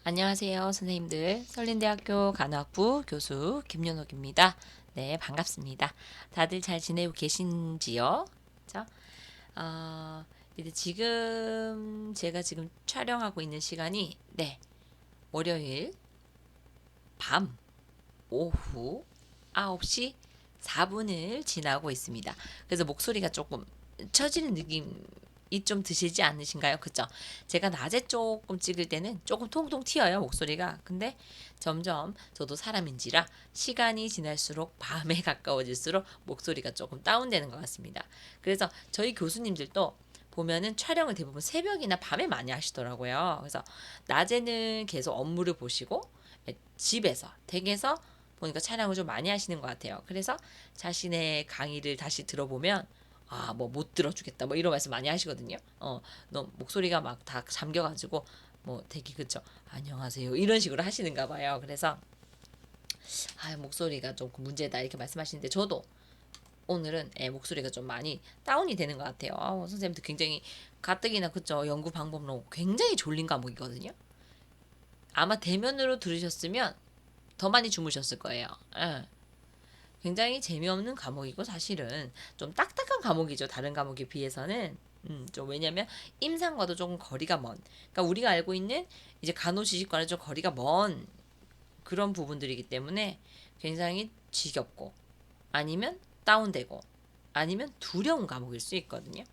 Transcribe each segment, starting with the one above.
안녕하세요, 선생님들. 설린대학교 간호학부 교수 김윤옥입니다. 네, 반갑습니다. 다들 잘 지내고 계신지요? 자, 이제 제가 지금 촬영하고 있는 시간이, 월요일 밤, 오후 9시 4분을 지나고 있습니다. 그래서 목소리가 조금 처지는 느낌이 좀 드시지 않으신가요? 그죠? 제가 낮에 조금 찍을 때는 조금 통통 튀어요, 목소리가. 근데 점점 저도 사람인지라 시간이 지날수록 밤에 가까워질수록 목소리가 조금 다운되는 것 같습니다. 그래서 저희 교수님들도 보면은 촬영을 대부분 새벽이나 밤에 많이 하시더라고요. 그래서 낮에는 계속 업무를 보시고 집에서 댁에서 보니까 촬영을 좀 많이 하시는 것 같아요. 그래서 자신의 강의를 다시 들어보면 뭐 못 들어주겠다 뭐 이런 말씀 많이 하시거든요. 너 목소리가 막 다 잠겨가지고 뭐 되게 그쵸 안녕하세요 이런 식으로 하시는가 봐요. 그래서 목소리가 좀 문제다 이렇게 말씀하시는데 저도 오늘은 목소리가 좀 많이 다운이 되는 것 같아요. 선생님도 굉장히 가뜩이나 그쵸 연구 방법론 굉장히 졸린 과목이거든요. 아마 대면으로 들으셨으면 더 많이 주무셨을 거예요. 예. 굉장히 재미없는 과목이고 사실은 좀 딱딱한 과목이죠. 다른 과목에 비해서는. 좀 왜냐면 임상과도 조금 거리가 먼. 그러니까 우리가 알고 있는 이제 간호지식과는 좀 거리가 먼 그런 부분들이기 때문에 굉장히 지겹고 아니면 다운되고 아니면 두려운 과목일 수 있거든요.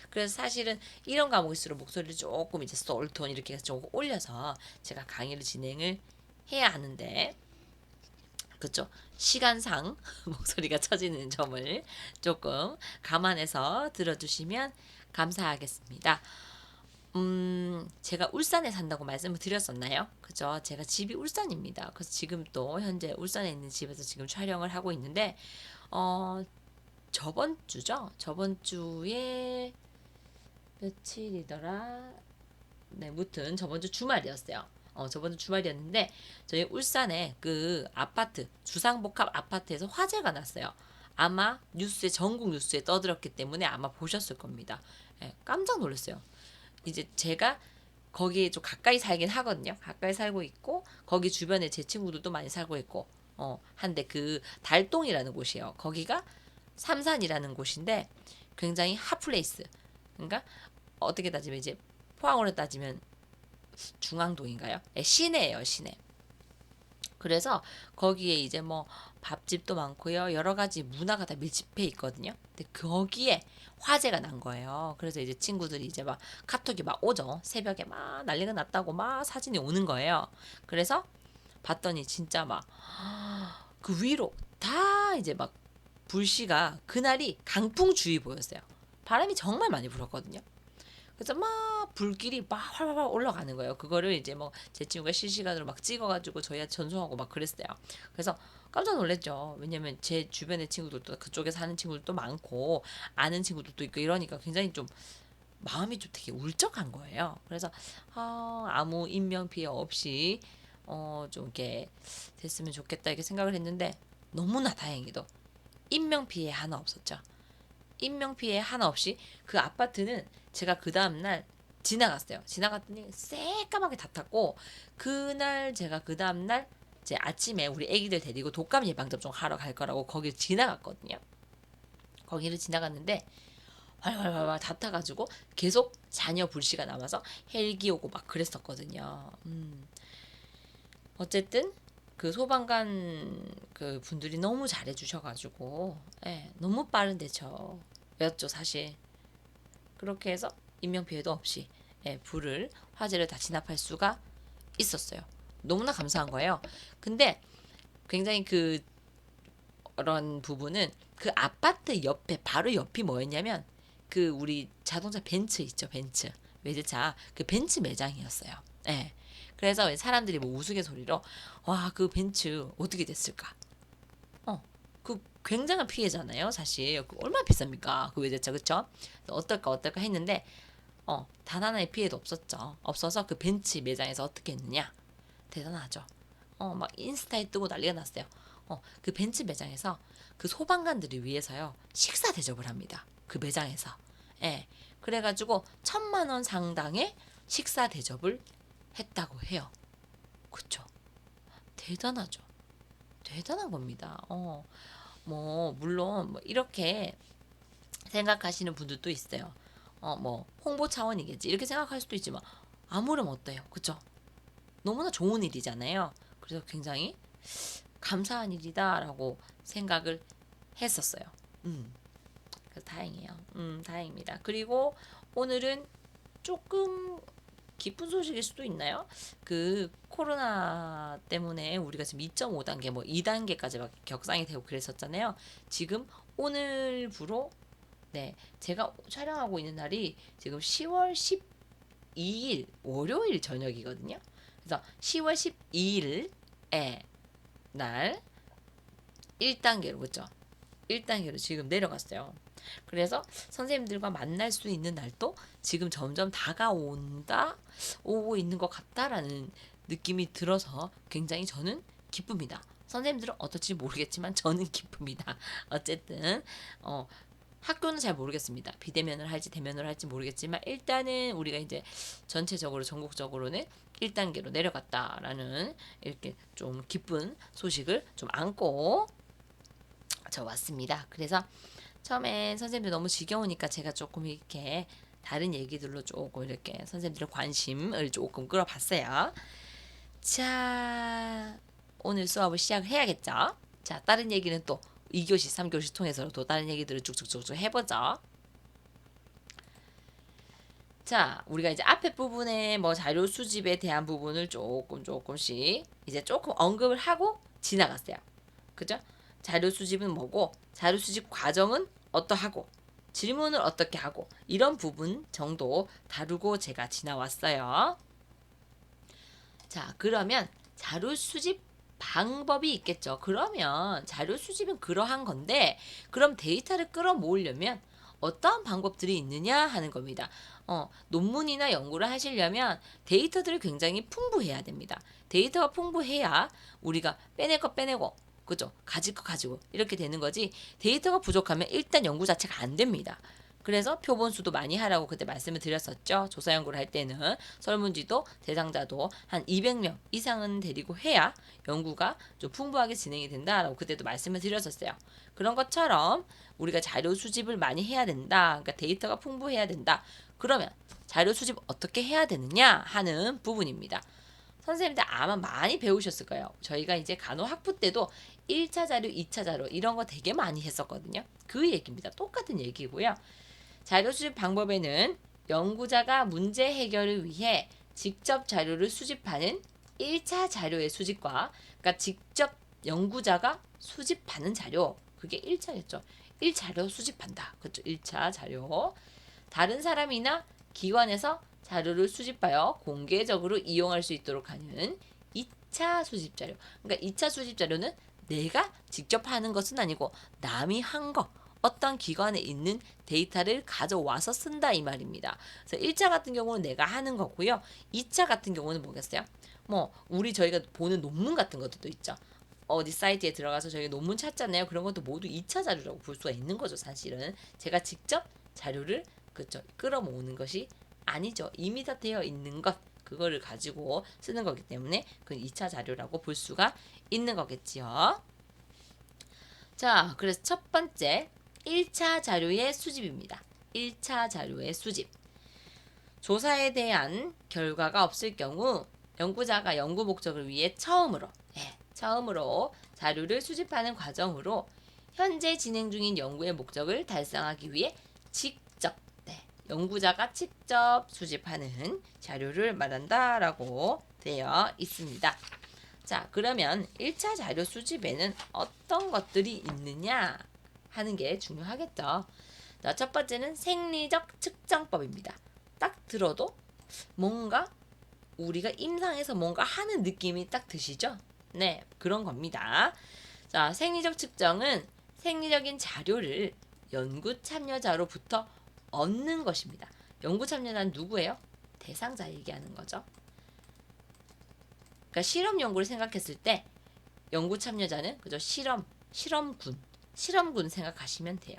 그래서 사실은 이런 과목일수록 목소리를 조금 이제 솔톤 이렇게 조금 올려서 제가 강의를 진행을 해야 하는데 그쵸? 시간상 목소리가 처지는 점을 조금 감안해서 들어주시면 감사하겠습니다. 제가 울산에 산다고 말씀을 드렸었나요? 그죠? 제가 집이 울산입니다. 그래서 지금 또 현재 울산에 있는 집에서 지금 촬영을 하고 있는데, 저번 주죠? 저번 주에 며칠이더라? 네, 무튼 저번 주 주말이었어요. 저번 주 주말이었는데 저희 울산에 그 아파트 주상복합 아파트에서 화재가 났어요. 아마 뉴스에 전국 뉴스에 떠들었기 때문에 아마 보셨을 겁니다. 깜짝 놀랐어요. 이제 제가 거기에 좀 가까이 살긴 하거든요. 가까이 살고 있고 거기 주변에 제 친구들도 많이 살고 있고 한데 그 달동이라는 곳이에요. 거기가 삼산이라는 곳인데 굉장히 핫플레이스. 그러니까 어떻게 따지면 이제 포항으로 따지면 중앙동인가요? 시내예요, 시내. 그래서 거기에 이제 뭐 밥집도 많고요. 여러 가지 문화가 다 밀집해 있거든요. 근데 거기에 화재가 난 거예요. 그래서 이제 친구들이 이제 막 카톡이 막 오죠. 새벽에 막 난리가 났다고 막 사진이 오는 거예요. 그래서 봤더니 진짜 막 그 위로 다 이제 막 불씨가 그날이 강풍주의보였어요. 바람이 정말 많이 불었거든요. 그래서 막 불길이 막 활활 올라가는 거예요. 그거를 이제 뭐 제 친구가 실시간으로 막 찍어가지고 저희한테 전송하고 막 그랬어요. 그래서 깜짝 놀랐죠. 왜냐면 제 주변의 친구들도 그쪽에 사는 친구들도 많고 아는 친구들도 있고 이러니까 굉장히 좀 마음이 좀 되게 울적한 거예요. 그래서 아무 인명 피해 없이 좀 이렇게 됐으면 좋겠다 이렇게 생각을 했는데 너무나 다행히도 인명 피해 하나 없었죠. 인명 피해 하나 없이 그 아파트는 제가 그 다음날 지나갔어요. 지나갔더니 새까맣게 다 탔고 그날 제가 그 다음날 제 아침에 우리 애기들 데리고 독감 예방접종 하러 갈 거라고 거기를 지나갔거든요. 거기를 지나갔는데 활활활활 다 타가지고 계속 자녀 불씨가 남아서 헬기 오고 막 그랬었거든요. 어쨌든 그 소방관 그 분들이 너무 잘해주셔가지고 너무 빠른 대처였죠 사실. 그렇게 해서 인명피해도 없이 불을 화재를 다 진압할 수가 있었어요. 너무나 감사한 거예요. 근데 굉장히 그런 부분은 그 아파트 옆에 바로 옆이 뭐였냐면 그 우리 자동차 벤츠 있죠 벤츠 외제차 그 벤츠 매장이었어요. 그래서 사람들이 뭐 우스갯소리로 와 그 벤츠 어떻게 됐을까? 그 굉장한 피해잖아요 사실. 그 얼마나 비쌉니까 그 외제차 그쵸? 어떨까 했는데 단 하나의 피해도 없었죠. 없어서 그 벤츠 매장에서 어떻게 했느냐? 대단하죠. 막 인스타에 뜨고 난리가 났어요. 그 벤츠 매장에서 그 소방관들을 위해서요 식사 대접을 합니다. 그 매장에서. 그래가지고 1,000만 원 상당의 식사 대접을 했다고 해요. 그쵸? 대단하죠. 대단한 겁니다. 물론 뭐 이렇게 생각하시는 분들도 있어요. 뭐 홍보 차원이겠지 이렇게 생각할 수도 있지만 아무렴 어때요? 그쵸? 너무나 좋은 일이잖아요. 그래서 굉장히 감사한 일이다라고 생각을 했었어요. 그래서 다행이에요. 다행입니다. 그리고 오늘은 조금 기쁜 소식일 수도 있나요? 그 코로나 때문에 우리가 지금 2.5단계 뭐 2단계까지 막 격상이 되고 그랬었잖아요. 지금 오늘부로 네, 제가 촬영하고 있는 날이 지금 10월 12일 월요일 저녁이거든요. 그래서 10월 12일에 날 1단계로 그죠? 1단계로 지금 내려갔어요. 그래서 선생님들과 만날 수 있는 날도 지금 점점 다가온다, 오고 있는 것 같다라는 느낌이 들어서 굉장히 저는 기쁩니다. 선생님들은 어떨지 모르겠지만 저는 기쁩니다. 어쨌든 학교는 잘 모르겠습니다. 비대면을 할지 대면을 할지 모르겠지만 일단은 우리가 이제 전체적으로 전국적으로는 1단계로 내려갔다라는 이렇게 좀 기쁜 소식을 좀 안고 저 왔습니다. 그래서 처음엔 선생님들 너무 지겨우니까 제가 조금 이렇게 다른 얘기들로 조금 이렇게 선생님들의 관심을 조금 끌어봤어요. 자, 오늘 수업을 시작을 해야겠죠? 자, 다른 얘기는 또 2교시, 3교시 통해서 또 다른 얘기들을 쭉쭉쭉쭉 해보죠. 자, 우리가 이제 앞에 부분에 뭐 자료 수집에 대한 부분을 조금씩 이제 조금 언급을 하고 지나갔어요. 그죠? 자료 수집은 뭐고, 자료 수집 과정은 어떠하고, 질문을 어떻게 하고, 이런 부분 정도 다루고 제가 지나왔어요. 자, 그러면 자료 수집 방법이 있겠죠. 그러면 자료 수집은 그러한 건데, 그럼 데이터를 끌어모으려면 어떠한 방법들이 있느냐 하는 겁니다. 논문이나 연구를 하시려면 데이터들을 굉장히 풍부해야 됩니다. 데이터가 풍부해야 우리가 빼낼 거 빼내고, 그죠? 가질 거 가지고 이렇게 되는 거지. 데이터가 부족하면 일단 연구 자체가 안 됩니다. 그래서 표본수도 많이 하라고 그때 말씀을 드렸었죠. 조사 연구를 할 때는 설문지도 대상자도 한 200명 이상은 데리고 해야 연구가 좀 풍부하게 진행이 된다라고 그때도 말씀을 드렸었어요. 그런 것처럼 우리가 자료 수집을 많이 해야 된다. 그러니까 데이터가 풍부해야 된다. 그러면 자료 수집 어떻게 해야 되느냐 하는 부분입니다. 선생님들 아마 많이 배우셨을 거예요. 저희가 이제 간호학부 때도 1차 자료, 2차 자료 이런 거 되게 많이 했었거든요. 그 얘기입니다. 똑같은 얘기고요. 자료 수집 방법에는 연구자가 문제 해결을 위해 직접 자료를 수집하는 1차 자료의 수집과 그러니까 직접 연구자가 수집하는 자료 그게 1차였죠. 1자료 수집한다. 그렇죠. 1차 자료. 다른 사람이나 기관에서 자료를 수집하여 공개적으로 이용할 수 있도록 하는 2차 수집 자료. 그러니까 2차 수집 자료는 내가 직접 하는 것은 아니고 남이 한 거. 어떤 기관에 있는 데이터를 가져와서 쓴다 이 말입니다. 그래서 1차 같은 경우는 내가 하는 거고요. 2차 같은 경우는 뭐겠어요? 뭐 저희가 보는 논문 같은 것도 있죠. 어디 사이트에 들어가서 저희가 논문 찾잖아요. 그런 것도 모두 2차 자료라고 볼 수가 있는 거죠. 사실은 제가 직접 자료를 그쵸 끌어모으는 것이 아니죠. 이미 다 되어 있는 것 그거를 가지고 쓰는 거기 때문에 그 2차 자료라고 볼 수가 있는 거겠지요. 자, 그래서 첫 번째 1차 자료의 수집입니다. 1차 자료의 수집. 조사에 대한 결과가 없을 경우 연구자가 연구 목적을 위해 처음으로 자료를 수집하는 과정으로 현재 진행 중인 연구의 목적을 달성하기 위해 직접 연구자가 직접 수집하는 자료를 말한다라고 되어 있습니다. 자, 그러면 1차 자료 수집에는 어떤 것들이 있느냐 하는 게 중요하겠죠. 자, 첫 번째는 생리적 측정법입니다. 딱 들어도 뭔가 우리가 임상에서 뭔가 하는 느낌이 딱 드시죠? 네, 그런 겁니다. 자, 생리적 측정은 생리적인 자료를 연구 참여자로부터 얻는 것입니다. 연구 참여자는 누구예요? 대상자 얘기하는 거죠. 그러니까 실험 연구를 생각했을 때 연구 참여자는 그저 실험군 생각하시면 돼요.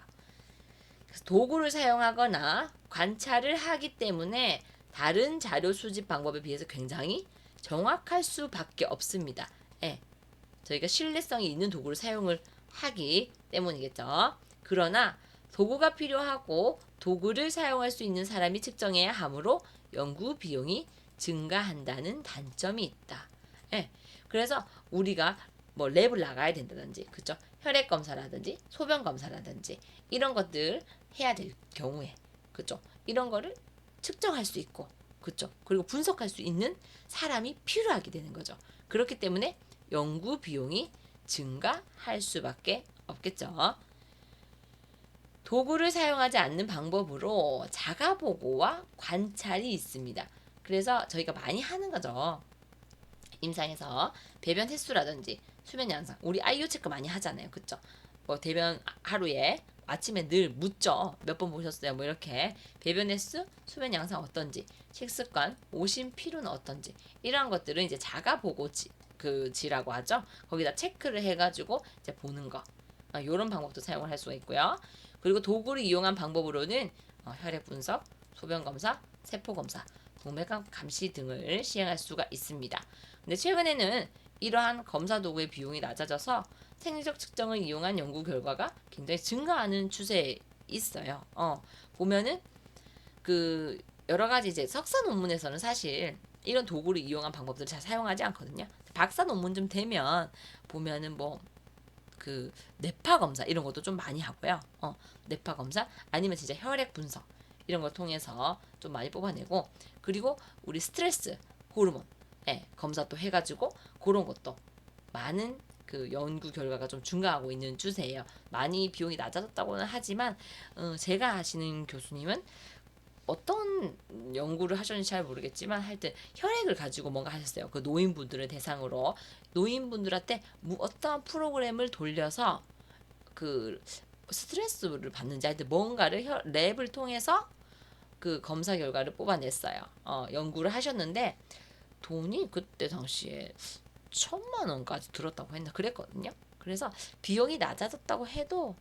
그래서 도구를 사용하거나 관찰을 하기 때문에 다른 자료 수집 방법에 비해서 굉장히 정확할 수밖에 없습니다. 예, 저희가 신뢰성이 있는 도구를 사용을 하기 때문이겠죠. 그러나 도구가 필요하고 도구를 사용할 수 있는 사람이 측정해야 하므로 연구 비용이 증가한다는 단점이 있다. 예, 그래서 우리가 뭐 랩을 나가야 된다든지, 그죠? 혈액 검사라든지 소변 검사라든지 이런 것들 해야 될 경우에, 그죠? 이런 거를 측정할 수 있고, 그죠? 그리고 분석할 수 있는 사람이 필요하게 되는 거죠. 그렇기 때문에 연구 비용이 증가할 수밖에 없겠죠. 도구를 사용하지 않는 방법으로 자가 보고와 관찰이 있습니다. 그래서 저희가 많이 하는 거죠. 임상에서 배변 횟수라든지 수면 양상, 우리 아이유 체크 많이 하잖아요. 그쵸? 뭐 대변 하루에 아침에 늘 묻죠. 몇 번 보셨어요? 뭐 이렇게 배변 횟수, 수면 양상 어떤지, 식습관, 오심 피로는 어떤지 이러한 것들은 이제 자가 보고지 그지라고 하죠. 거기다 체크를 해가지고 이제 보는 거. 이런 방법도 사용을 할 수가 있고요. 그리고 도구를 이용한 방법으로는 혈액 분석, 소변 검사, 세포 검사, 동맥암 감시 등을 시행할 수가 있습니다. 근데 최근에는 이러한 검사 도구의 비용이 낮아져서 생리적 측정을 이용한 연구 결과가 굉장히 증가하는 추세에 있어요. 보면은 그 여러 가지 이제 석사 논문에서는 사실 이런 도구를 이용한 방법들을 잘 사용하지 않거든요. 박사 논문 좀 되면 보면은 뭐 그 뇌파 검사 이런 것도 좀 많이 하고요. 뇌파 검사 아니면 진짜 혈액 분석 이런 걸 통해서 좀 많이 뽑아내고, 그리고 우리 스트레스 호르몬 검사 또 해가지고 그런 것도 많은 그 연구 결과가 좀 증가하고 있는 추세예요. 많이 비용이 낮아졌다고는 하지만 제가 아시는 교수님은 어떤 연구를 하셨는지 잘 모르겠지만 하여튼 혈액을 가지고 뭔가 하셨어요. 그 노인분들을 대상으로 노인분들한테 어떠한 프로그램을 돌려서 그 스트레스를 받는지 하여튼 뭔가를 랩을 통해서 그 검사 결과를 뽑아냈어요. 연구를 하셨는데 돈이 그때 당시에 1,000만 원까지 들었다고 했나 그랬거든요. 그래서 비용이 낮아졌다고 해도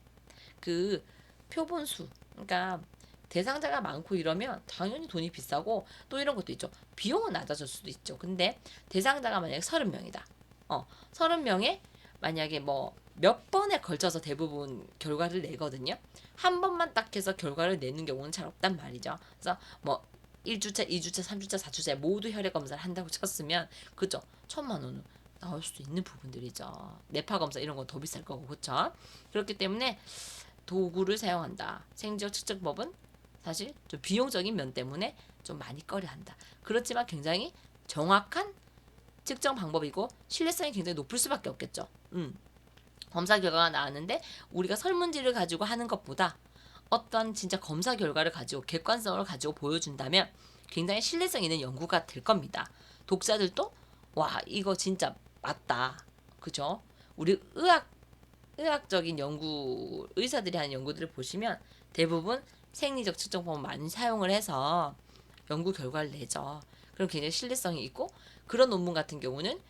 그 표본수, 그러니까 대상자가 많고 이러면 당연히 돈이 비싸고 또 이런 것도 있죠. 비용은 낮아질 수도 있죠. 근데 대상자가 만약에 30명이다. 30명에 만약에 뭐 몇 번에 걸쳐서 대부분 결과를 내거든요. 한 번만 딱 해서 결과를 내는 경우는 잘 없단 말이죠. 그래서 뭐 1주차, 2주차, 3주차, 4주차에 모두 혈액 검사를 한다고 쳤으면 그죠? 1,000만 원은 나올 수도 있는 부분들이죠. 뇌파 검사 이런 건 더 비쌀 거고 그렇죠? 그렇기 때문에 도구를 사용한다. 생지적 측정법은 사실 좀 비용적인 면 때문에 좀 많이 꺼려한다. 그렇지만 굉장히 정확한 측정 방법이고 신뢰성이 굉장히 높을 수밖에 없겠죠. 검사 결과가 나왔는데 우리가 설문지를 가지고 하는 것보다 어떤 진짜 검사 결과를 가지고 객관성을 가지고 보여준다면 굉장히 신뢰성 있는 연구가 될 겁니다. 독자들도 와 이거 진짜 맞다. 그죠? 우리 의학적인 연구 의사들이 하는 연구들을 보시면 대부분 생리적 측정법을 많이 사용을 해서 연구 결과를 내죠. 그럼 굉장히 신뢰성이 있고 그런 논문 같은 경우는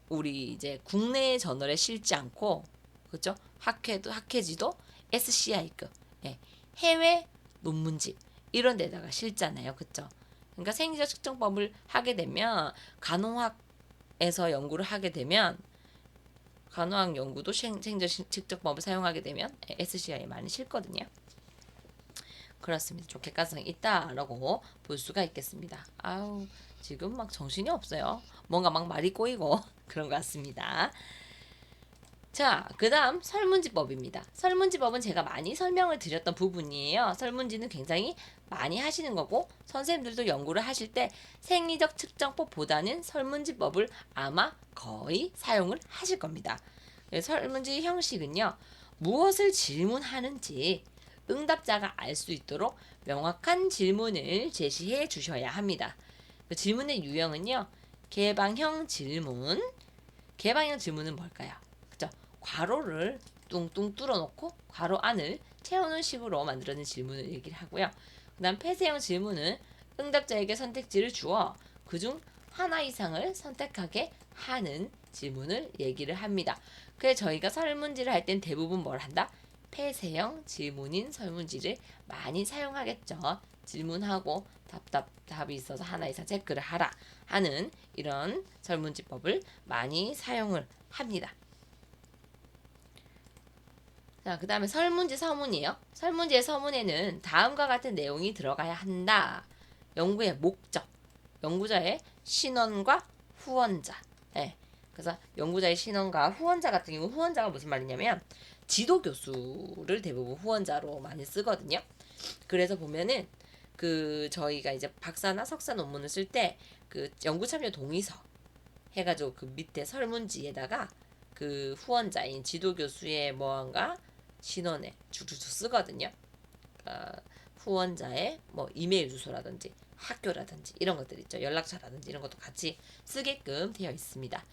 우리 이제 국내 저널에 실지 않고 그죠? 학회지도 SCI급 해외 논문집 이런 데다가 실잖아요. 그죠? 그러니까 생리적 측정법을 하게 되면 간호학에서 연구를 하게 되면 간호학 연구도 생리적 측정법을 사용하게 되면 SCI에 많이 실거든요. 그렇습니다. 좀 객관성이 있다라고 볼 수가 있겠습니다. 아우 지금 막 정신이 없어요. 뭔가 막 말이 꼬이고 그런 것 같습니다. 자, 그 다음 설문지법입니다. 설문지법은 제가 많이 설명을 드렸던 부분이에요. 설문지는 굉장히 많이 하시는 거고 선생님들도 연구를 하실 때 생리적 측정법보다는 설문지법을 아마 거의 사용을 하실 겁니다. 설문지 형식은요. 무엇을 질문하는지 응답자가 알 수 있도록 명확한 질문을 제시해 주셔야 합니다. 그 질문의 유형은요. 개방형 질문. 개방형 질문은 뭘까요? 그죠? 괄호를 뚱뚱 뚫어놓고 괄호 안을 채우는 식으로 만들어낸 질문을 얘기를 하고요. 그 다음 폐쇄형 질문은 응답자에게 선택지를 주어 그중 하나 이상을 선택하게 하는 질문을 얘기를 합니다. 그래서 저희가 설문지를 할 땐 대부분 뭘 한다? 폐쇄형 질문인 설문지를 많이 사용하겠죠. 질문하고 답이 있어서 하나 이상 체크를 하라 하는 이런 설문지법을 많이 사용을 합니다. 자, 그 다음에 설문지 서문이에요. 설문지의 서문에는 다음과 같은 내용이 들어가야 한다. 연구의 목적, 연구자의 신원과 후원자. 네. 그래서 연구자의 신원과 후원자 같은 경우 후원자가 무슨 말이냐면 지도 교수를 대부분 후원자로 많이 쓰거든요. 그래서 보면은 저희가 이제 박사나 석사 논문을 쓸 때 그 연구 참여 동의서 해가지고 그 밑에 설문지에다가 그 후원자인 지도 교수의 뭐한가 신원에 주르륵 쓰거든요. 그러니까 후원자의 뭐 이메일 주소라든지 학교라든지 이런 것들 있죠. 연락처라든지 이런 것도 같이 쓰게끔 되어 있습니다.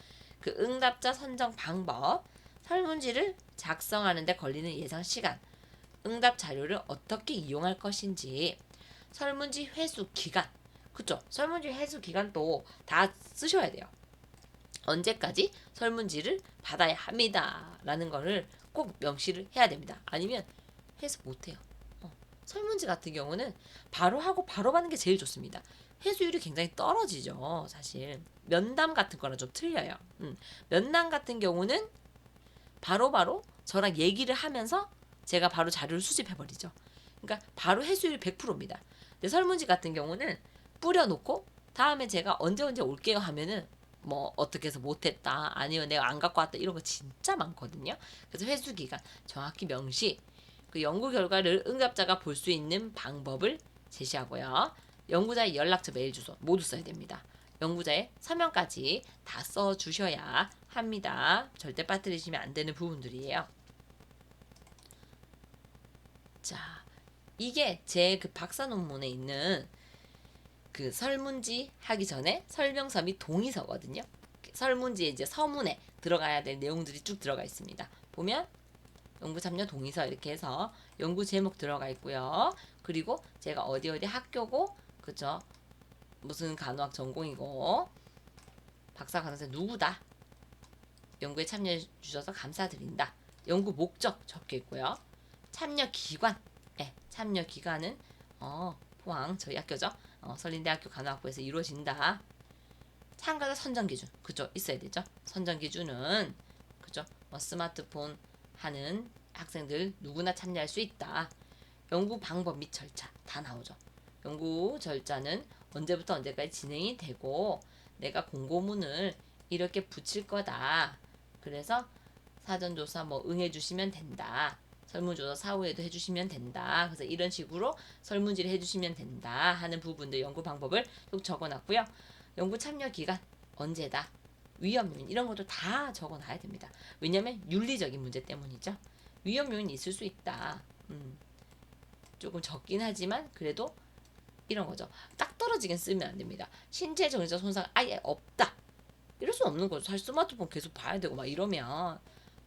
그 응답자 선정 방법, 설문지를 작성하는 데 걸리는 예상 시간, 응답 자료를 어떻게 이용할 것인지, 설문지 회수 기간. 그쵸? 설문지 회수 기간도 다 쓰셔야 돼요. 언제까지 설문지를 받아야 합니다. 라는 거를 꼭 명시를 해야 됩니다. 아니면 회수 못해요. 설문지 같은 경우는 바로 하고 바로 받는 게 제일 좋습니다. 회수율이 굉장히 떨어지죠. 사실 면담 같은 거랑 좀 틀려요. 면담 같은 경우는 바로바로 저랑 얘기를 하면서 제가 바로 자료를 수집해버리죠. 그러니까 바로 회수율이 100%입니다. 근데 설문지 같은 경우는 뿌려놓고 다음에 제가 언제 올게요 하면은 뭐 어떻게 해서 못했다 아니면 내가 안 갖고 왔다 이런 거 진짜 많거든요. 그래서 회수 기간 정확히 명시, 그 연구 결과를 응답자가 볼 수 있는 방법을 제시하고요. 연구자의 연락처, 메일 주소 모두 써야 됩니다. 연구자의 서명까지 다 써주셔야 합니다. 절대 빠뜨리시면 안 되는 부분들이에요. 자, 이게 제 그 박사 논문에 있는 그 설문지 하기 전에 설명서 및 동의서거든요. 설문지에 이제 서문에 들어가야 될 내용들이 쭉 들어가 있습니다. 보면 연구 참여 동의서 이렇게 해서 연구 제목 들어가 있고요. 그리고 제가 어디 학교고, 그죠? 무슨 간호학 전공이고, 박사 간호사 누구다. 연구에 참여해 주셔서 감사드린다. 연구 목적 적혀 있고요. 참여 기관, 네, 참여 기관은 포항 저희 학교죠. 설린대학교 간호학부에서 이루어진다. 참가자 선정 기준, 그죠? 있어야 되죠. 선정 기준은 그죠? 스마트폰 하는 학생들 누구나 참여할 수 있다. 연구 방법 및 절차 다 나오죠. 연구 절차는 언제부터 언제까지 진행이 되고 내가 공고문을 이렇게 붙일 거다. 그래서 사전조사 뭐 응해주시면 된다. 설문조사 사후에도 해주시면 된다. 그래서 이런 식으로 설문지를 해주시면 된다 하는 부분들 연구 방법을 쭉 적어놨고요. 연구 참여 기간 언제다. 위험 요인 이런 것도 다 적어놔야 됩니다. 왜냐하면 윤리적인 문제 때문이죠. 위험 요인이 있을 수 있다. 조금 적긴 하지만 그래도 이런 거죠. 딱 떨어지게 쓰면 안 됩니다. 신체 정신적 손상 아예 없다. 이럴 수 없는 거죠. 사실 스마트폰 계속 봐야 되고 막 이러면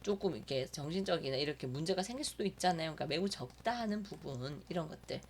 조금 이렇게 정신적이나 이렇게 문제가 생길 수도 있잖아요. 그러니까 매우 적다 하는 부분 이런 것들.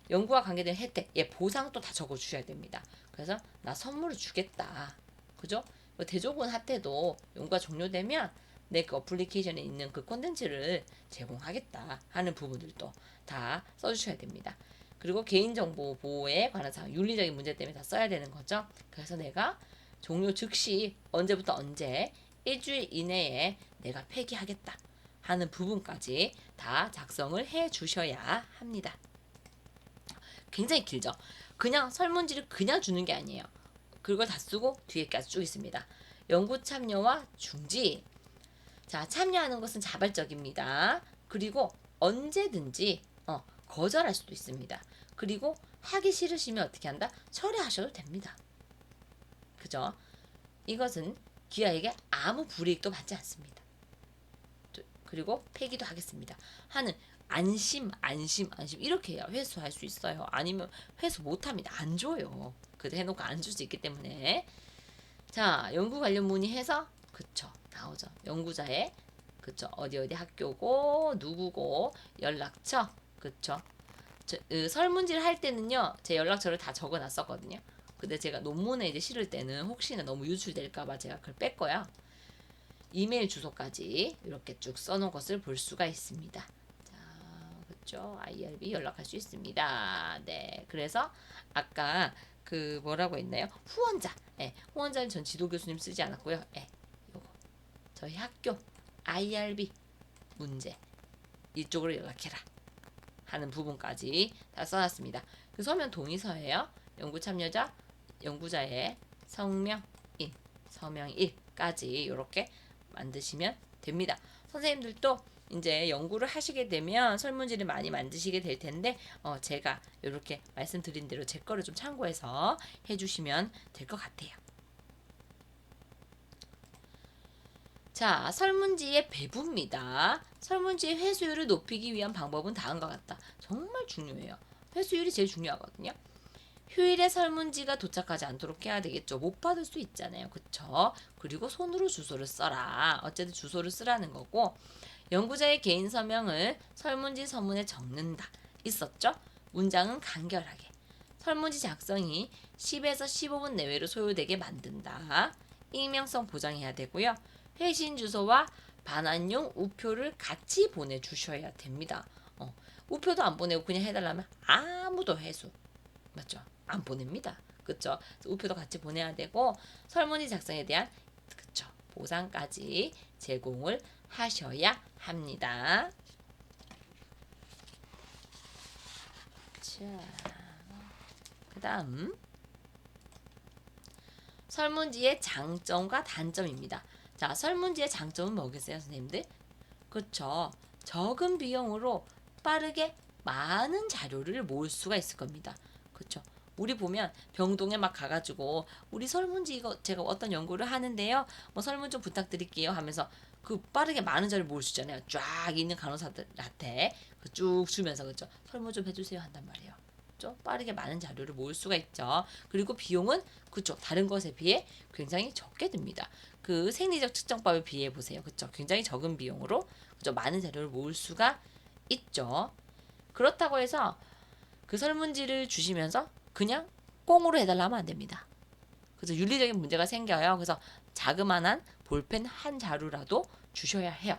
연구와 관계된 혜택, 보상도 다 적어주셔야 됩니다. 그래서 나 선물을 주겠다. 그죠? 대조군 핫해도 연구가 종료되면 내 그 어플리케이션에 있는 그 콘텐츠를 제공하겠다 하는 부분들도 다 써주셔야 됩니다. 그리고 개인정보 보호에 관한 사항, 윤리적인 문제 때문에 다 써야 되는 거죠. 그래서 내가 종료 즉시 언제부터 언제 일주일 이내에 내가 폐기하겠다 하는 부분까지 다 작성을 해 주셔야 합니다. 굉장히 길죠. 그냥 설문지를 그냥 주는 게 아니에요. 그걸 다 쓰고 뒤에까지 쭉 있습니다. 연구 참여와 중지. 자, 참여하는 것은 자발적입니다. 그리고 언제든지 거절할 수도 있습니다. 그리고 하기 싫으시면 어떻게 한다? 철회하셔도 됩니다. 그죠? 이것은 기아에게 아무 불이익도 받지 않습니다. 그리고 폐기도 하겠습니다. 하는 안심 이렇게 해야 회수할 수 있어요. 아니면 회수 못합니다. 안 줘요. 그래도 해놓고 안 줄 수 있기 때문에. 자, 연구 관련 문의해서 그쵸 나오죠. 연구자의 그쵸 어디 학교고 누구고 연락처 그쵸. 설문지를 할 때는요 제 연락처를 다 적어놨었거든요. 근데 제가 논문에 이제 실을 때는 혹시나 너무 유출될까봐 제가 그걸 뺐고요. 이메일 주소까지 이렇게 쭉 써놓은 것을 볼 수가 있습니다. 자, 그렇죠. IRB 연락할 수 있습니다. 네. 그래서 아까 그 뭐라고 했나요? 후원자. 예. 후원자는 전 지도 교수님 쓰지 않았고요. 예. 요거. 저희 학교 IRB 문제 이쪽으로 연락해라 하는 부분까지 다 써놨습니다. 그 서면 동의서예요. 연구 참여자, 연구자의 성명, 서명일까지 이렇게 만드시면 됩니다. 선생님들도 이제 연구를 하시게 되면 설문지를 많이 만드시게 될 텐데 제가 이렇게 말씀드린 대로 제 거를 좀 참고해서 해주시면 될 것 같아요. 자, 설문지의 배부입니다. 설문지의 회수율을 높이기 위한 방법은 다음과 같다. 정말 중요해요. 회수율이 제일 중요하거든요. 휴일에 설문지가 도착하지 않도록 해야 되겠죠. 못 받을 수 있잖아요. 그쵸? 그리고 손으로 주소를 써라. 어쨌든 주소를 쓰라는 거고, 연구자의 개인 서명을 설문지 서문에 적는다. 있었죠? 문장은 간결하게. 설문지 작성이 10에서 15분 내외로 소요되게 만든다. 익명성 보장해야 되고요. 회신 주소와 반환용 우표를 같이 보내주셔야 됩니다. 우표도 안 보내고 그냥 해달라면 아무도 회수. 맞죠? 안 보냅니다. 그쵸? 우표도 같이 보내야 되고 설문지 작성에 대한 그쵸? 보상까지 제공을 하셔야 합니다. 자, 그다음 설문지의 장점과 단점입니다. 자, 설문지의 장점은 뭐겠어요, 선생님들? 그쵸? 적은 비용으로 빠르게 많은 자료를 모을 수가 있을 겁니다. 그쵸? 우리 보면 병동에 막 가가지고 우리 설문지 이거 제가 어떤 연구를 하는데요. 뭐 설문 좀 부탁드릴게요 하면서 그 빠르게 많은 자료를 모을 수 있잖아요. 쫙 있는 간호사들한테 쭉 주면서 그죠? 설문 좀 해주세요 한단 말이에요. 그죠? 빠르게 많은 자료를 모을 수가 있죠. 그리고 비용은 그쵸? 다른 것에 비해 굉장히 적게 듭니다. 그 생리적 측정법에 비해 보세요. 그쵸? 굉장히 적은 비용으로 그죠? 많은 자료를 모을 수가 있죠. 그렇다고 해서 그 설문지를 주시면서 그냥 꽁으로 해달라 하면 안 됩니다. 그래서 윤리적인 문제가 생겨요. 그래서 자그마한 볼펜 한 자루라도 주셔야 해요.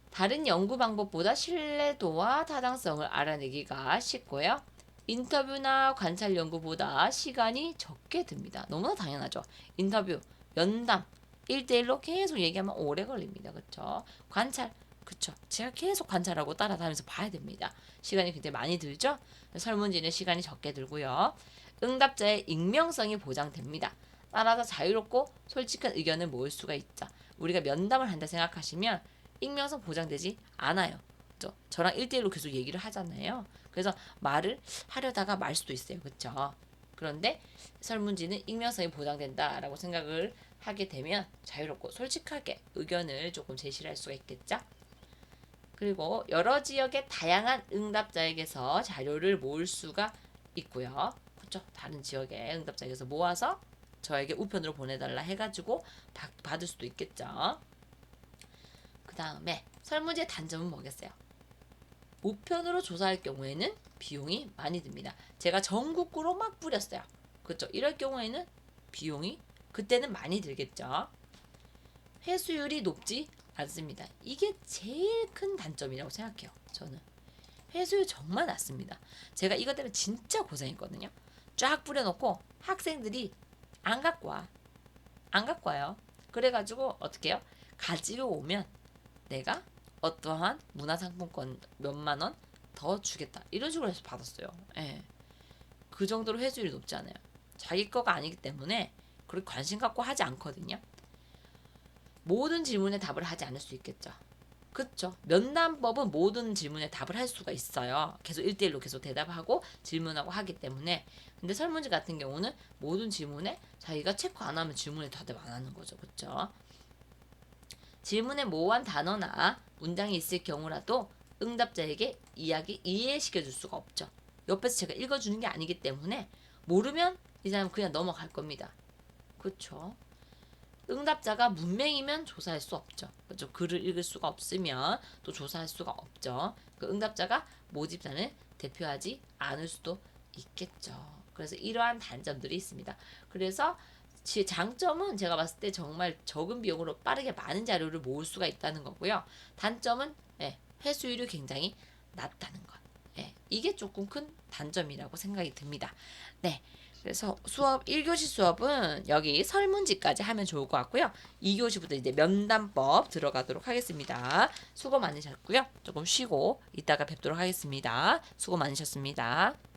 다른 연구 방법보다 신뢰도와 타당성을 알아내기가 쉽고요. 인터뷰나 관찰 연구보다 시간이 적게 듭니다. 너무나 당연하죠. 인터뷰, 면담, 1대1로 계속 얘기하면 오래 걸립니다. 그렇죠? 관찰, 그렇죠. 제가 계속 관찰하고 따라다니면서 봐야 됩니다. 시간이 굉장히 많이 들죠? 설문지는 시간이 적게 들고요. 응답자의 익명성이 보장됩니다. 따라서 자유롭고 솔직한 의견을 모을 수가 있죠. 우리가 면담을 한다 생각하시면 익명성 보장되지 않아요. 그렇죠? 저랑 1대1로 계속 얘기를 하잖아요. 그래서 말을 하려다가 말 수도 있어요. 그렇죠? 그런데 설문지는 익명성이 보장된다라고 생각을 하게 되면 자유롭고 솔직하게 의견을 조금 제시를 할 수가 있겠죠. 그리고 여러 지역의 다양한 응답자에게서 자료를 모을 수가 있고요. 그렇죠? 다른 지역의 응답자에게서 모아서 저에게 우편으로 보내달라 해가지고 받을 수도 있겠죠. 그 다음에 설문지의 단점은 뭐겠어요? 우편으로 조사할 경우에는 비용이 많이 듭니다. 제가 전국구로 막 뿌렸어요. 그렇죠? 이럴 경우에는 비용이 그때는 많이 들겠죠. 회수율이 높지 않습니다. 이게 제일 큰 단점이라고 생각해요. 저는 회수율 정말 낮습니다. 제가 이것 때문에 진짜 고생했거든요. 쫙 뿌려놓고 학생들이 안 갖고 와. 안 갖고 와요. 그래가지고 어떻게 해요? 가지고 오면 내가 어떠한 문화상품권 몇만 원 더 주겠다. 이런 식으로 해서 받았어요. 예. 그 정도로 회수율이 높지 않아요. 자기 거가 아니기 때문에 그렇게 관심 갖고 하지 않거든요. 모든 질문에 답을 하지 않을 수 있겠죠. 그렇죠. 면담법은 모든 질문에 답을 할 수가 있어요. 계속 1대1로 계속 대답하고 질문하고 하기 때문에. 근데 설문지 같은 경우는 모든 질문에 자기가 체크 안 하면 질문에 대답 안 하는 거죠. 그렇죠. 질문에 모호한 단어나 문장이 있을 경우라도 응답자에게 이해시켜 줄 수가 없죠. 옆에서 제가 읽어주는 게 아니기 때문에 모르면 이 사람 그냥 넘어갈 겁니다. 그렇죠. 응답자가 문맹이면 조사할 수 없죠. 그렇죠. 글을 읽을 수가 없으면 또 조사할 수가 없죠. 그 응답자가 모집자는 대표하지 않을 수도 있겠죠. 그래서 이러한 단점들이 있습니다. 그래서 장점은 제가 봤을 때 정말 적은 비용으로 빠르게 많은 자료를 모을 수가 있다는 거고요. 단점은 회수율이 굉장히 낮다는 것. 예, 이게 조금 큰 단점이라고 생각이 듭니다. 네. 그래서 수업 1교시 수업은 여기 설문지까지 하면 좋을 것 같고요. 2교시부터 이제 면담법 들어가도록 하겠습니다. 수고 많으셨고요. 조금 쉬고 이따가 뵙도록 하겠습니다. 수고 많으셨습니다.